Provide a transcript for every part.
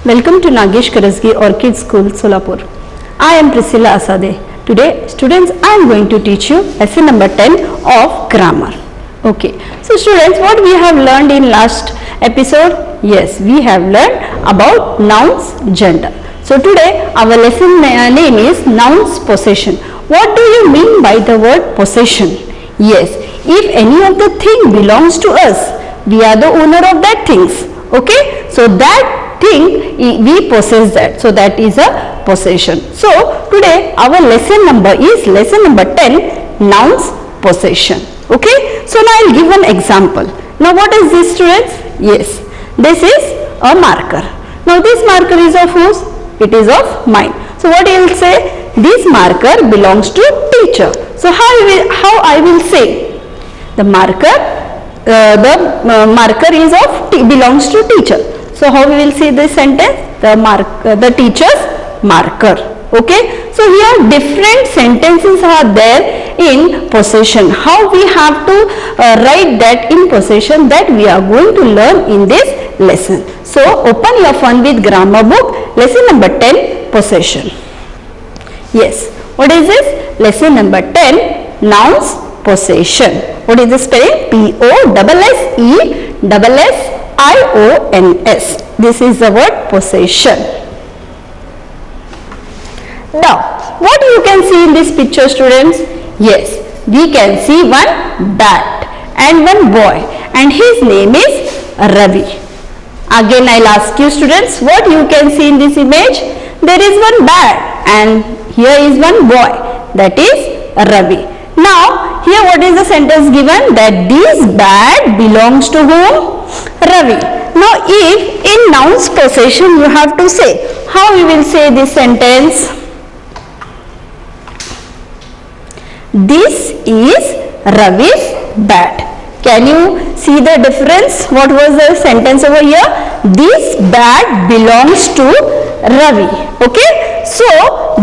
Welcome to Nagesh Karasgi Orchid School, Solapur. I am Priscilla Asade. Today, students, I am going to teach you lesson number 10 of grammar. Okay. So, students, what we have learned in last episode? Yes, we have learned about nouns, gender. So, today our lesson name is nouns possession. What do you mean by the word possession? Yes, if any of the thing belongs to us, we are the owner of that things. Okay. So, that thing we possess that, so that is a possession. So today our lesson number is lesson number 10, nouns possession. Okay, so now I will give one example. Now what is this, students? Yes, this is a marker. Now this marker is of whose? It is of mine. So what you will say? This marker belongs to teacher. So how I will say? The marker is of belongs to teacher. So how we will see this sentence? The teacher's marker. Okay. So here different sentences are there in possession. How we have to write that in possession, that we are going to learn in this lesson. So open your Fun with Grammar book, lesson number 10, possession. Yes. What is this? Lesson number 10, nouns possession. What is the spelling? P-O-S-S-E-S-S-I-O-N-S. This is the word possession. Now, what you can see in this picture, students? Yes, we can see one bat and one boy, and his name is Ravi. Again, I'll ask you, students, what you can see in this image? There is one bat and here is one boy, that is Ravi. Now, here what is the sentence given? That this bat belongs to whom? Ravi. Now, if in nouns possession you have to say, how you will say this sentence? This is Ravi's bat. Can you see the difference? What was the sentence over here? This bat belongs to Ravi. Okay. So,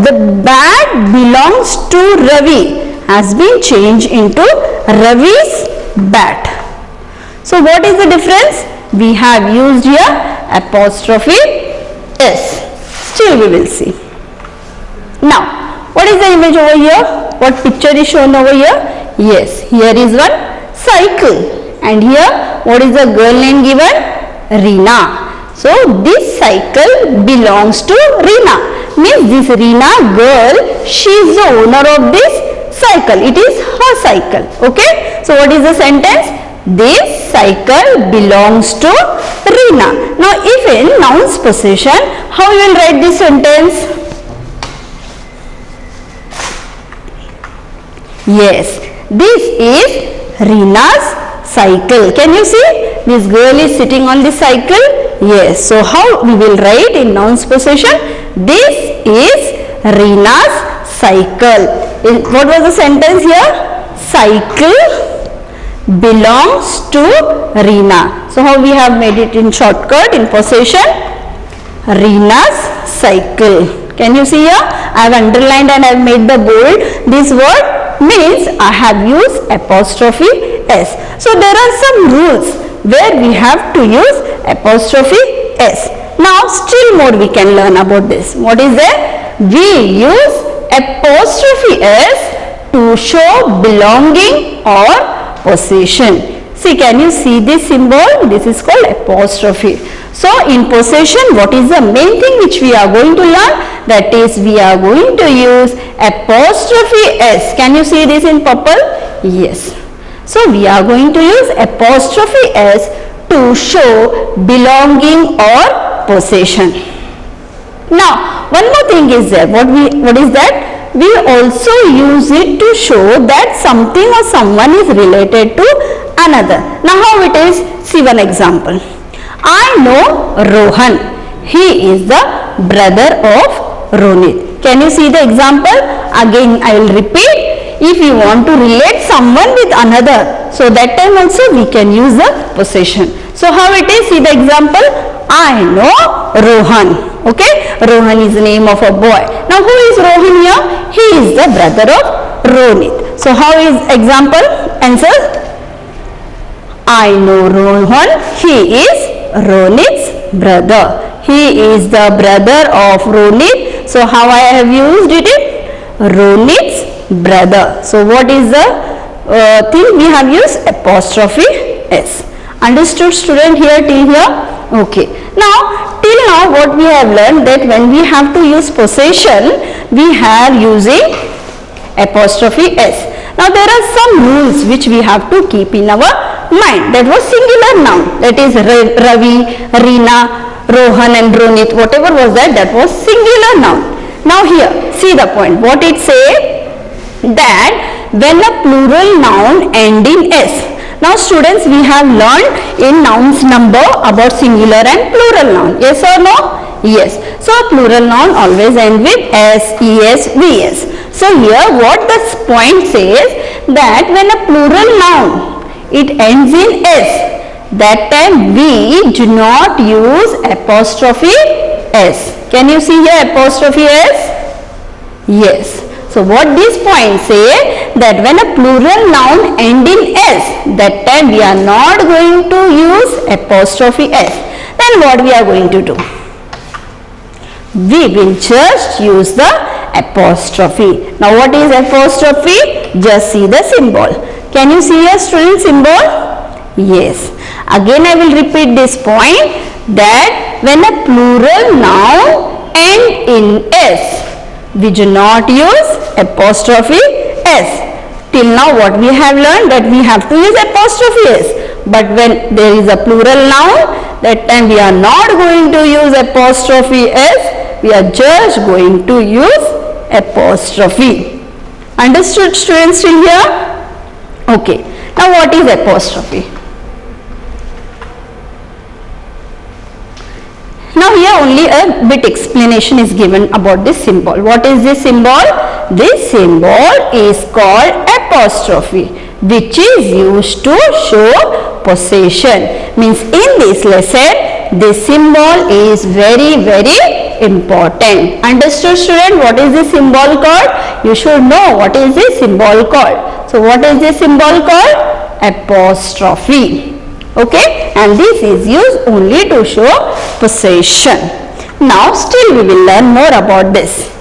the bat belongs to Ravi has been changed into Ravi's bat. So what is the difference? We have used here apostrophe S. Still we will see. Now, what is the image over here? What picture is shown over here? Yes, here is one cycle. And here, what is the girl name given? Reena. So this cycle belongs to Reena. Means this Reena girl, she is the owner of this cycle. It is her cycle. Okay. So what is the sentence? This cycle belongs to Reena. Now if in nouns possession, how you will write this sentence? Yes, this is Reena's cycle. Can you see? This girl is sitting on the cycle. Yes. So how we will write in nouns possession? This is Reena's cycle. What was the sentence here? Cycle belongs to Reena. So how we have made it in shortcut in possession? Reena's cycle. Can you see here? I have underlined and I have made the bold. This word means I have used apostrophe S. So there are some rules where we have to use apostrophe S. Now still more we can learn about this. What is there? We use apostrophe S to show belonging or possession. See, can you see this symbol? This is called apostrophe. So in possession, what is the main thing which we are going to learn? That is, we are going to use apostrophe S. Can you see this in purple? Yes. So we are going to use apostrophe S to show belonging or possession. Now, one more thing is there. What is that? We also use it to show that something or someone is related to another. Now, how it is? See one example. I know Rohan. He is the brother of Ronit. Can you see the example? Again, I will repeat. If you want to relate someone with another, so that time also we can use the possession. So how it is? See the example. I know Rohan. Okay. Rohan is the name of a boy. Now who is Rohan here? He is the brother of Ronit. So how is example? Answer. I know Rohan. He is Ronit's brother. He is the brother of Ronit. So how I have used it? Ronit's brother. So what is the thing we have used? Apostrophe S. Understood student here till here? Okay. Now till now what we have learned, that when we have to use possession, we have using apostrophe S. Now there are some rules which we have to keep in our mind. That was singular noun. That is Ravi, Reena, Rohan and Ronit. Whatever was that, that was singular noun. Now here, see the point. What it say? That when a plural noun end in S. Now students, we have learned in nouns number about singular and plural noun. Yes or no? Yes. So plural noun always end with S, ES, VS. So here what this point says, that when a plural noun, it ends in S, that time we do not use apostrophe S. Can you see here apostrophe S? Yes. So what this point say, that when a plural noun end in S, that time we are not going to use apostrophe S. Then what we are going to do? We will just use the apostrophe. Now what is apostrophe? Just see the symbol. Can you see a student symbol? Yes. Again I will repeat this point, that when a plural noun end in S, we do not use apostrophe S. Till now what we have learned, that we have to use apostrophe S. But when there is a plural noun, that time we are not going to use apostrophe S. We are just going to use apostrophe. Understood students till here? Okay. Now what is apostrophe? Now here only a bit explanation is given about this symbol. What is this symbol? This symbol is called apostrophe, which is used to show possession. Means in this lesson, this symbol is very important. Understood student? What is this symbol called? You should know what is this symbol called. So what is this symbol called? Apostrophe. Okay, and this is used only to show possession. Now still we will learn more about this.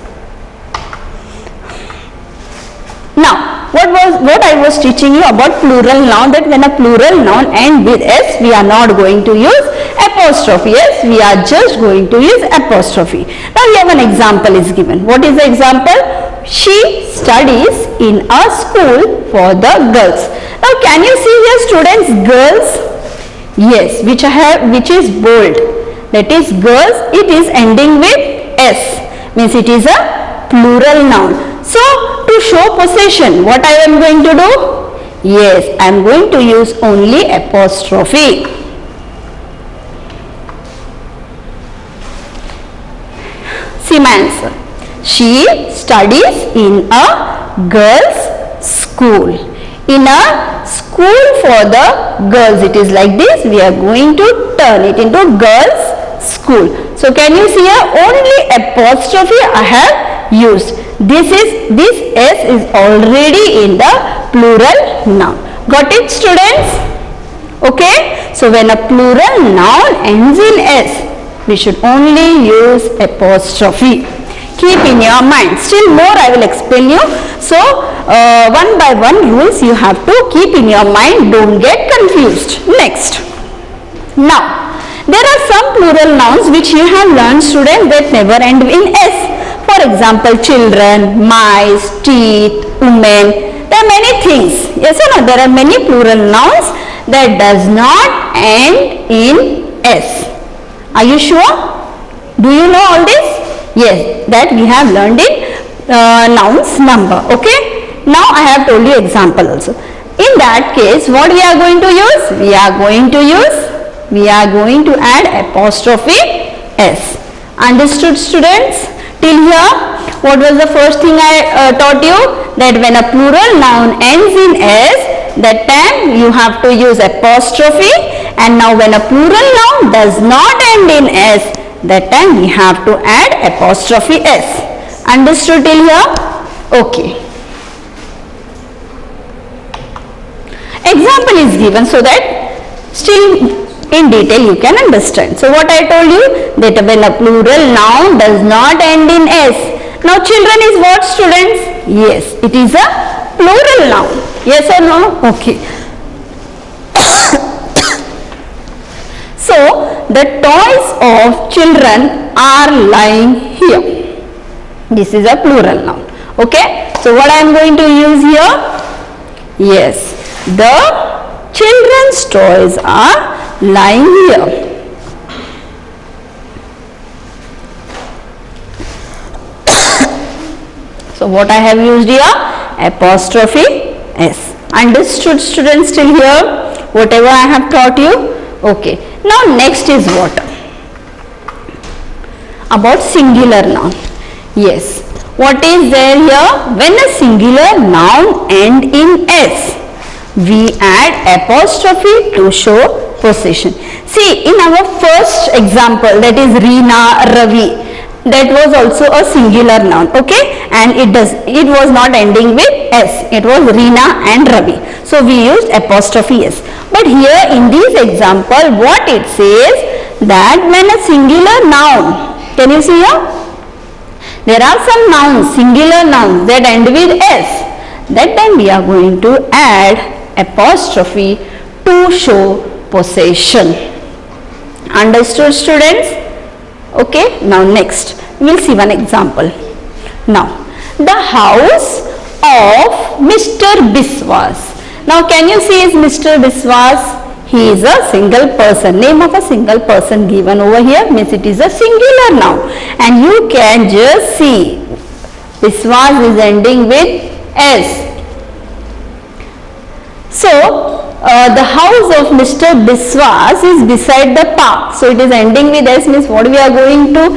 Now what I was teaching you about plural noun, that when a plural noun ends with S, we are not going to use apostrophe S, we are just going to use apostrophe. Now here one example is given. What is the example? She studies in a school for the girls. Now can you see here students, girls? Yes, which is bold. That is girls, it is ending with S. Means it is a plural noun. So to show possession, what I am going to do? Yes, I am going to use only apostrophe. See my answer. She studies in a girls' school. In a school for the girls, it is like this. We are going to turn it into girls' school. So can you see here? Only apostrophe I have used. This S is already in the plural noun. Got it students? Okay. So when a plural noun ends in S, we should only use apostrophe. Keep in your mind. Still more I will explain you. So one by one rules you have to keep in your mind. Don't get confused. Next. Now there are some plural nouns which you have learned students, that never end in S. For example, children, mice, teeth, women. There are many things. Yes or no? There are many plural nouns that does not end in S. Are you sure? Do you know all this? Yes, that we have learned in nouns number. Okay. Now I have told you example also. In that case, what we are going to use? We are going to add apostrophe S. Understood students? Till here, what was the first thing I taught you? That when a plural noun ends in S, that time you have to use apostrophe. And now when a plural noun does not end in S, that time we have to add apostrophe S. Understood till here? Okay. Example is given so that still in detail you can understand. So what I told you, that when a plural noun does not end in s. Now children is what, students? Yes, it is a plural noun. Yes or no? Okay. So the toys of children are lying here. This is a plural noun. Okay. So what I am going to use here? Yes, the children's toys are lying here. So what I have used here? Apostrophe s. Understood, students, till here? Whatever I have taught you? Okay. Now next is what? About singular noun. Yes. What is there here? When a singular noun end in s, we add apostrophe to show possession. See, in our first example, that is Reena, Ravi, that was also a singular noun, okay, and it was not ending with s, it was Reena and Ravi, so we used apostrophe s. But here in this example, what it says, that when a singular noun, can you see here, there are some nouns, singular nouns that end with s, that time we are going to add apostrophe to show possession. Understood, students? Okay, now next we will see one example. Now, the house of Mr. Biswas. Now, can you see is Mr. Biswas? He is a single person. Name of a single person given over here, means it is a singular noun. And you can just see Biswas is ending with s. So, the house of Mr. Biswas is beside the park. So, it is ending with s, means what we are going to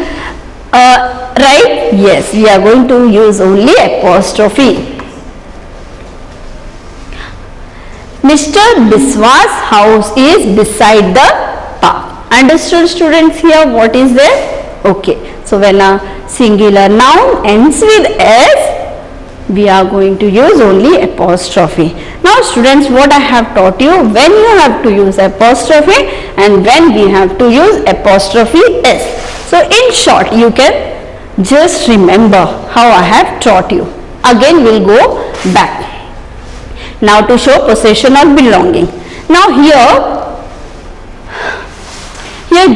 write? Yes, we are going to use only apostrophe. Mr. Biswas' house is beside the park. Understood, students, here what is there? Okay. So, when a singular noun ends with s, we are going to use only apostrophe. Now students, what I have taught you, when you have to use apostrophe and when we have to use apostrophe s. So in short, you can just remember how I have taught you. Again we will go back. Now to show possession or belonging. Now here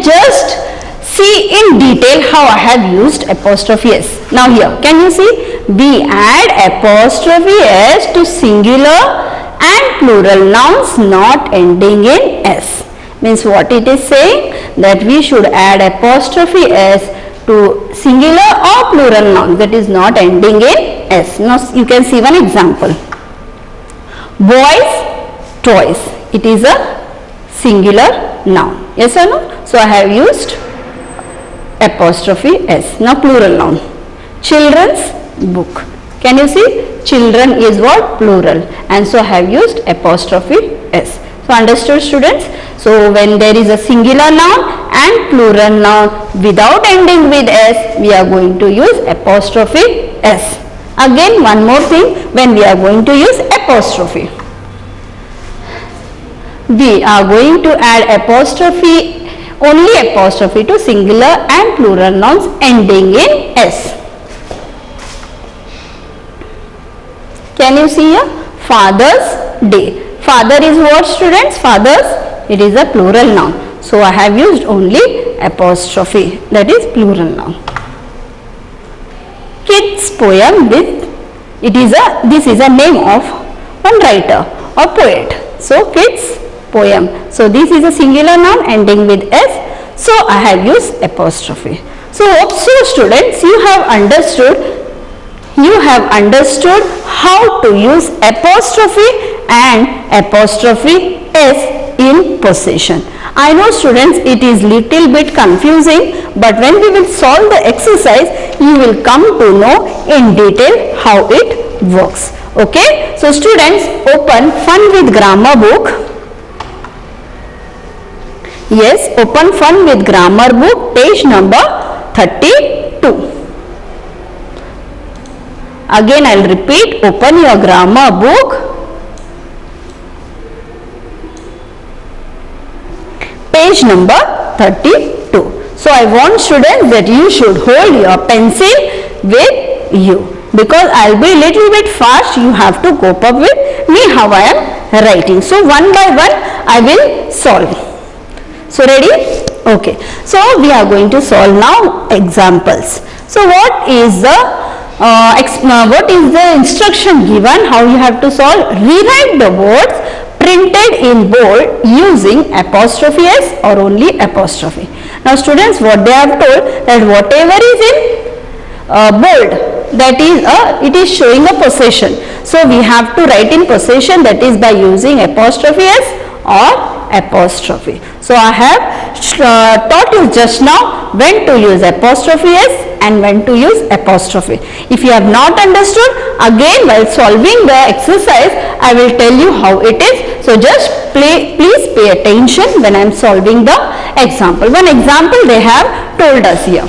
just see in detail how I have used apostrophe s. Now here, can you see? We add apostrophe s to singular and plural nouns not ending in s. Means what it is saying? That we should add apostrophe s to singular or plural nouns that is not ending in s. Now you can see one example. Boys' toys. It is a singular noun. Yes or no? So I have used apostrophe s. Now plural noun. Children's book. Can you see? Children is what? Plural. And so I have used apostrophe s. So understood, students? So when there is a singular noun and plural noun without ending with s, we are going to use apostrophe s. Again one more thing, when we are going to use apostrophe, we are going to add apostrophe, only apostrophe to singular and plural nouns ending in s. Can you see here? Father's Day. Father is what, students? Father's, it is a plural noun. So I have used only apostrophe, that is plural noun. Kids poem with, this is a name of one writer or poet. So kids poem. So this is a singular noun ending with s. So I have used apostrophe. So students, you have understood how to use apostrophe and apostrophe s in possession. I know, students, it is little bit confusing, but when we will solve the exercise, you will come to know in detail how it works. Okay. So students, open Fun with Grammar book. Yes, open Fun with Grammar book, page number 32. Again I will repeat, open your grammar book, page number 32. So I want students that you should hold your pencil with you, because I'll be little bit fast. You have to cope up with me how I am writing. So one by one I will solve. So ready? Okay. So we are going to solve now examples. So what is the instruction given? How you have to solve? Rewrite the words printed in bold using apostrophe s or only apostrophe. Now students, what they have told, that whatever is in bold, that is it is showing a possession. So we have to write in possession, that is by using apostrophe s or apostrophe. So I have taught you just now when to use apostrophe s and when to use apostrophe. If you have not understood, again while solving the exercise I will tell you how it is. So just please pay attention when I am solving the example. One example they have told us here.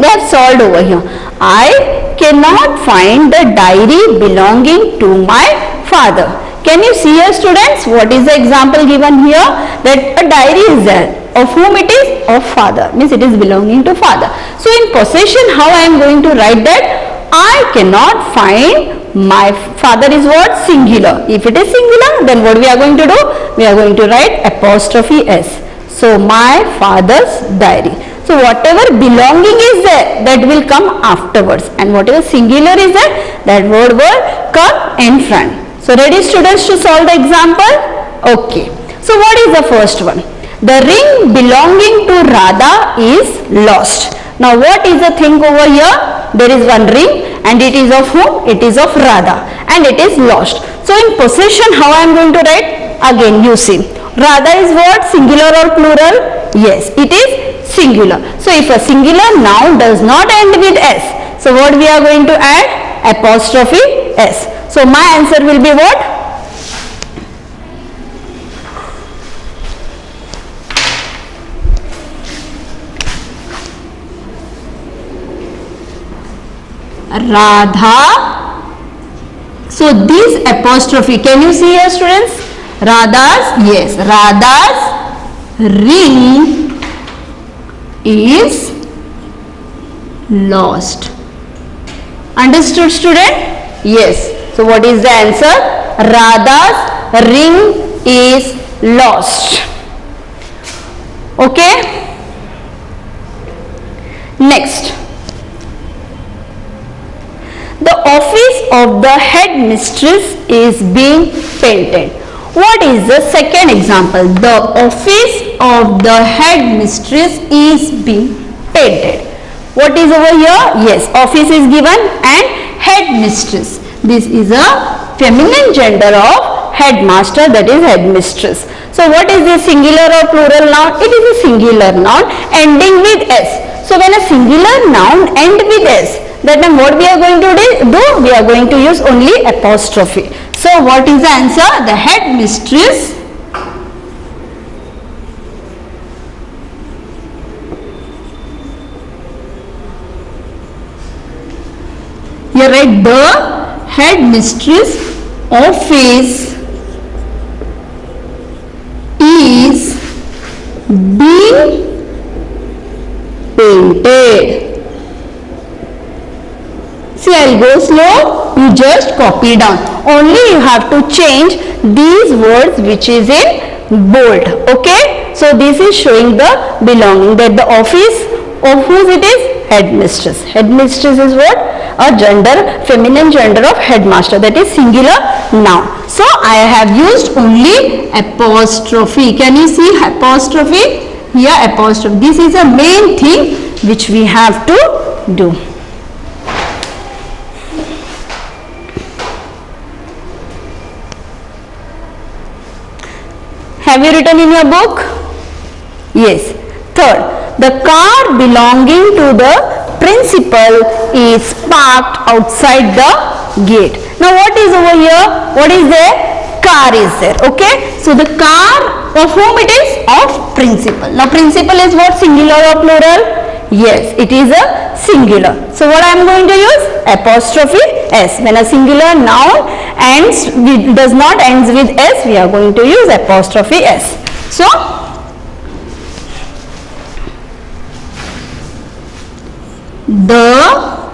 They have solved over here. I cannot find the diary belonging to my father. Can you see here students, what is the example given here? That a diary is there. Of whom it is? Of father. Means it is belonging to father. So in possession, how I am going to write that? I cannot find my father is what? Singular. If it is singular, then what we are going to do? We are going to write apostrophe s. So my father's diary. So whatever belonging is there, that will come afterwards, and whatever singular is there, that word will come in front. So ready students to solve the example? Okay. So what is the first one? The ring belonging to Radha is lost. Now what is the thing over here? There is one ring and it is of whom? It is of Radha and it is lost. So in possession, how I am going to write? Again you see. Radha is what? Singular or plural? Yes, it is singular. So if a singular noun does not end with s, so what we are going to add? Apostrophe s. So my answer will be what? Radha. So this apostrophe, can you see here students? Radha's, yes, Radha's ring is lost. Understood student? Yes. So what is the answer? Radha's ring is lost. Okay. Next. The office of the headmistress is being painted. What is the second example? The office of the headmistress is being painted. What is over here? Yes, office is given and headmistress. This is a feminine gender of headmaster, that is headmistress. So what is this, singular or plural noun? It is a singular noun ending with s. So when a singular noun ends with s, that means what we are going to do? We are going to use only apostrophe. So what is the answer? The headmistress here write the headmistress office is being painted. See, I'll go slow, you just copy down. Only you have to change these words which is in bold. Okay. So this is showing the belonging, that the office of whose it is? Headmistress. Headmistress is what? A gender, feminine gender of headmaster, that is singular noun. So I have used only apostrophe. Can you see apostrophe? Here apostrophe. This is a main thing which we have to do. Have you written in your book? Yes. Third, the car belonging to the principal is parked outside the gate. Now what is over here? What is there? Car is there. Okay. So the car of whom it is? Of principal. Now principal is what? Singular or plural? Yes, it is a singular. So what I am going to use? Apostrophe s. When a singular noun does not ends with s, we are going to use apostrophe s. So The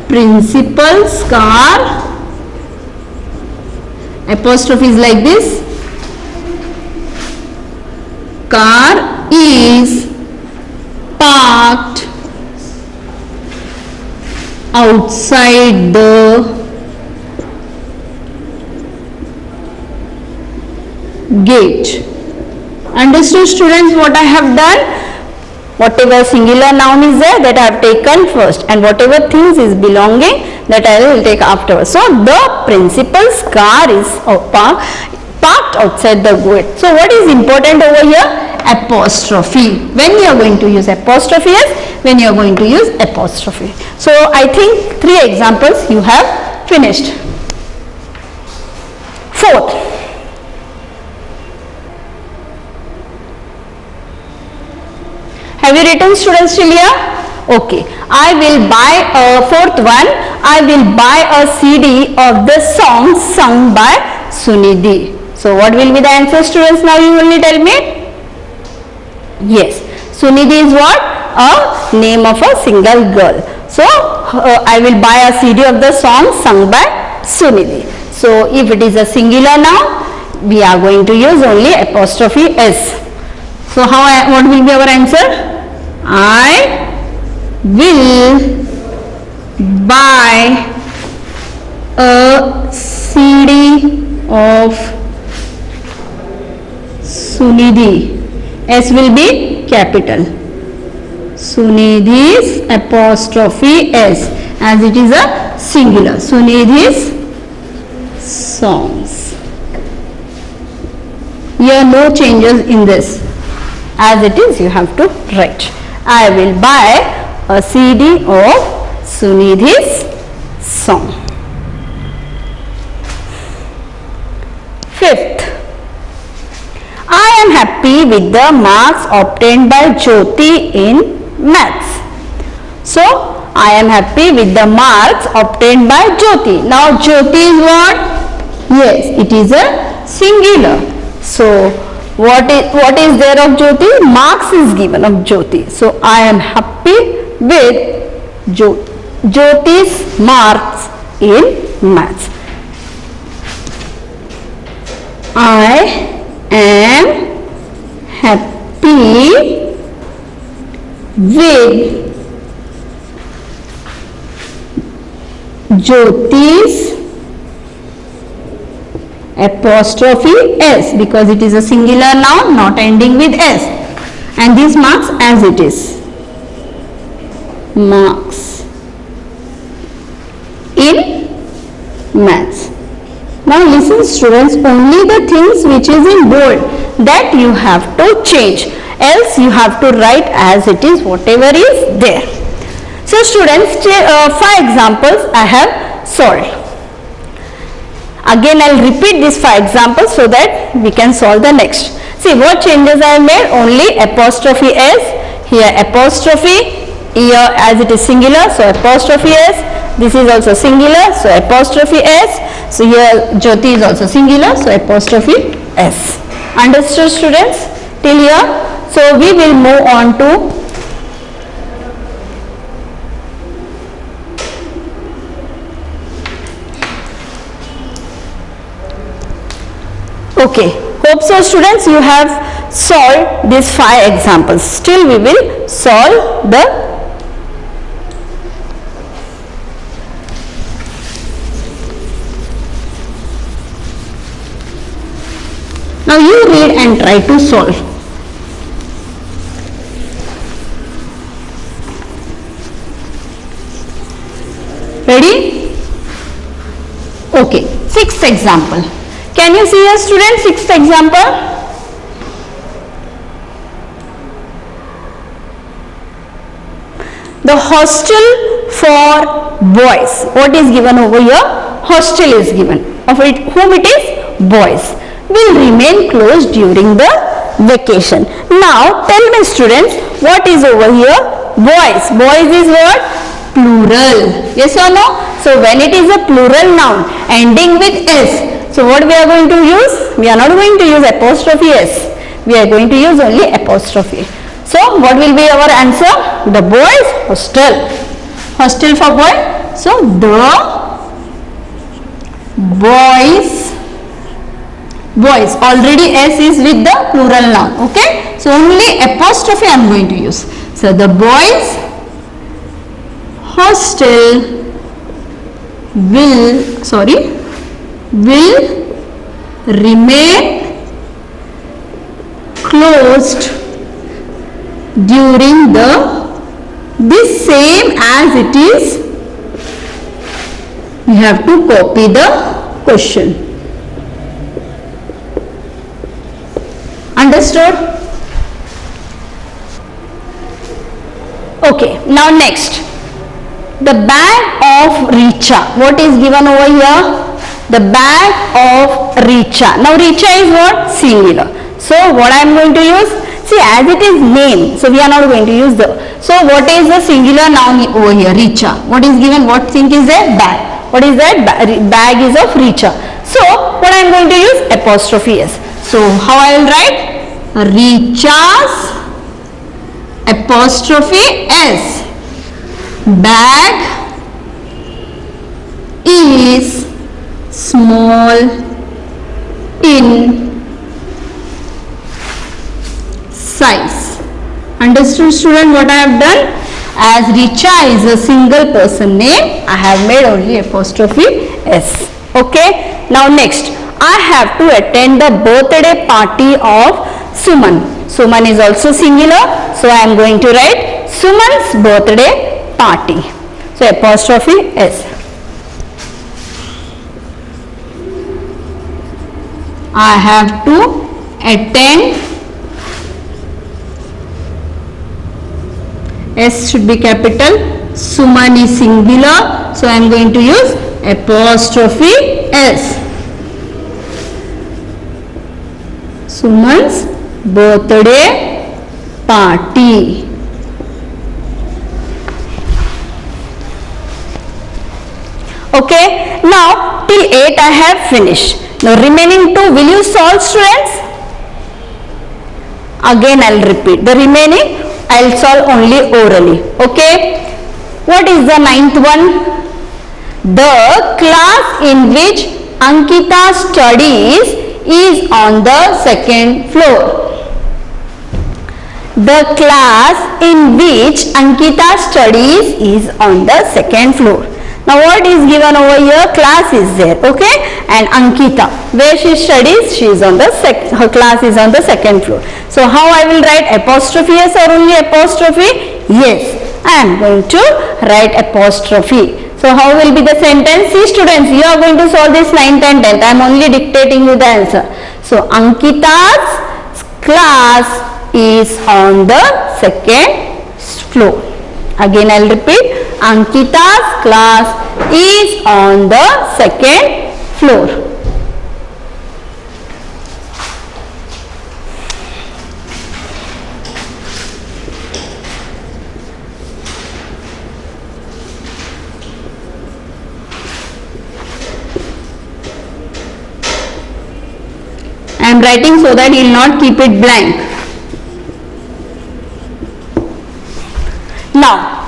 principal's car, apostrophe is like this, car is parked outside the gate. Understood students what I have done? Whatever singular noun is there, that I have taken first, and whatever things is belonging, that I will take afterwards. So the principal's car is parked outside the gate. So what is important over here? Apostrophe. When you are going to use apostrophe is when you are going to use apostrophe. So I think 3 examples you have finished. Fourth, have you written students till here? Okay. I will buy a fourth one. I will buy a CD of the song sung by Sunidhi. So what will be the answer students? Now you only tell me. Yes. Sunidhi is what? A name of a single girl. So I will buy a CD of the song sung by Sunidhi. So if it is a singular noun, we are going to use only apostrophe S. So what will be our answer? I will buy a CD of Sunidhi. S will be capital. Sunidhi's apostrophe S, as it is a singular. Sunidhi's songs. Here no changes in this. As it is, you have to write. I will buy a CD of Sunidhi's song. Fifth, I am happy with the marks obtained by Jyoti in maths. So, I am happy with the marks obtained by Jyoti. Now, Jyoti is what? Yes, it is a singular. So, what is there of Jyoti? Marks is given of Jyoti. So I am happy with Jyoti's marks in maths. I am happy with Jyoti's apostrophe S, because it is a singular noun not ending with S, and these marks as it is, marks in maths. Now listen students, only the things which is in bold that you have to change, else you have to write as it is whatever is there. So students, 5 examples I have solved. Again I will repeat these 5 examples so that we can solve the next. See what changes I have made? Only apostrophe S, here apostrophe, here as it is singular, so apostrophe S, this is also singular, so apostrophe S, so here Jyoti is also singular, so apostrophe S. Understood students till here? So we will move on to okay, hope so students you have solved these 5 examples. Still we will solve the now you read and try to solve. Ready? Okay, 6th example. Can you see a student? 6th example. The hostel for boys. What is given over here? Hostel is given. Of it, whom it is? Boys. Will remain closed during the vacation. Now tell me students, what is over here? Boys. Boys is what? Plural. Yes or no? So when it is a plural noun ending with S, so what we are going to use? We are not going to use apostrophe S. We are going to use only apostrophe. So what will be our answer? The boys' hostel. Hostel for boy. So the boys. Already S is with the plural noun. Okay. So only apostrophe I am going to use. So the boys' hostel will remain closed during this same as it is. We have to copy the question. Understood? Okay, now next. The bag of Richa. What is given over here? The bag of Richa. Now Richa is what? Singular. So what I am going to use? See, as it is name, so we are not going to use the. So what is the singular noun over here? Richa. What is given? What thing is there? Bag. What is that? Bag is of Richa. So what I am going to use? Apostrophe S. So how I will write? Richa's apostrophe S. Bag is small in size. Understood, student, what I have done? As Richa is a single person name, I have made only apostrophe S. Okay. Now next, I have to attend the birthday party of Suman. Suman is also singular, so I am going to write Suman's birthday party. So apostrophe S. I have to attend. S should be capital. Suman is singular, so I am going to use apostrophe S. Suman's birthday party. Okay, now till 8 I have finished. Now remaining 2, will you solve, students? Again I will repeat. The remaining I will solve only orally. Okay. What is the 9th one? The class in which Ankita studies is on the 2nd floor. The class in which Ankita studies is on the 2nd floor. Now what is given over here? Class is there, okay, and Ankita, where she studies, she is on the her class is on the 2nd floor. So how I will write? Apostrophe S or only apostrophe? Yes, I am going to write apostrophe. So how will be the sentence? See, students, you are going to solve this 9th and 10th. I am only dictating you the answer. So Ankita's class is on the 2nd floor. Again I will repeat. Ankita's class is on the 2nd floor. I am writing so that you will not keep it blank. Now,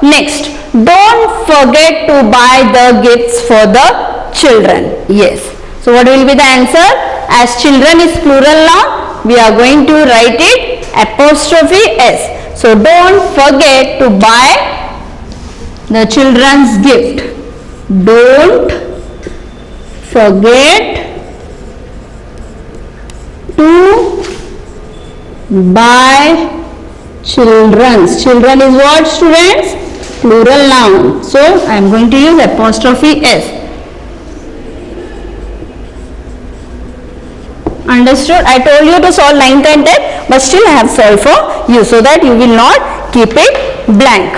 next, don't forget to buy the gifts for the children. Yes. So, what will be the answer? As children is plural noun, we are going to write it apostrophe S. So, don't forget to buy the children's gift. Don't forget to buy children's. Children is what, students? Plural noun. So I am going to use apostrophe S. Understood? I told you to solve 9th and 10th, but still I have solved for you so that you will not keep it blank.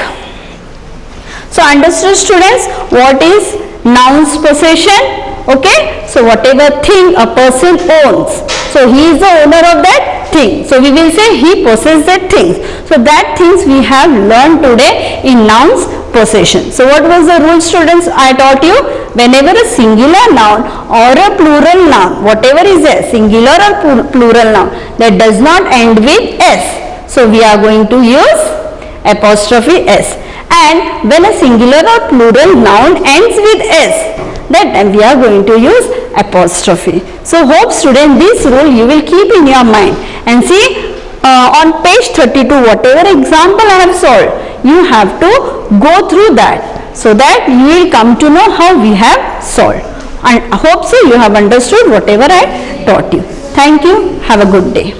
So understood, students, what is noun's possession? Okay, so whatever thing a person owns, so he is the owner of that thing. So we will say he possesses that thing. So that things we have learned today in nouns possession. So what was the rule, students? I taught you, whenever a singular noun or a plural noun, whatever is there, singular or plural noun, that does not end with S. So we are going to use apostrophe s. And when a singular or plural noun ends with s, that time we are going to use apostrophe. So hope student this rule you will keep in your mind, and see on page 32 whatever example I have solved, you have to go through that, so that you will come to know how we have solved. And I hope so you have understood whatever I taught you. Thank you. Have a good day.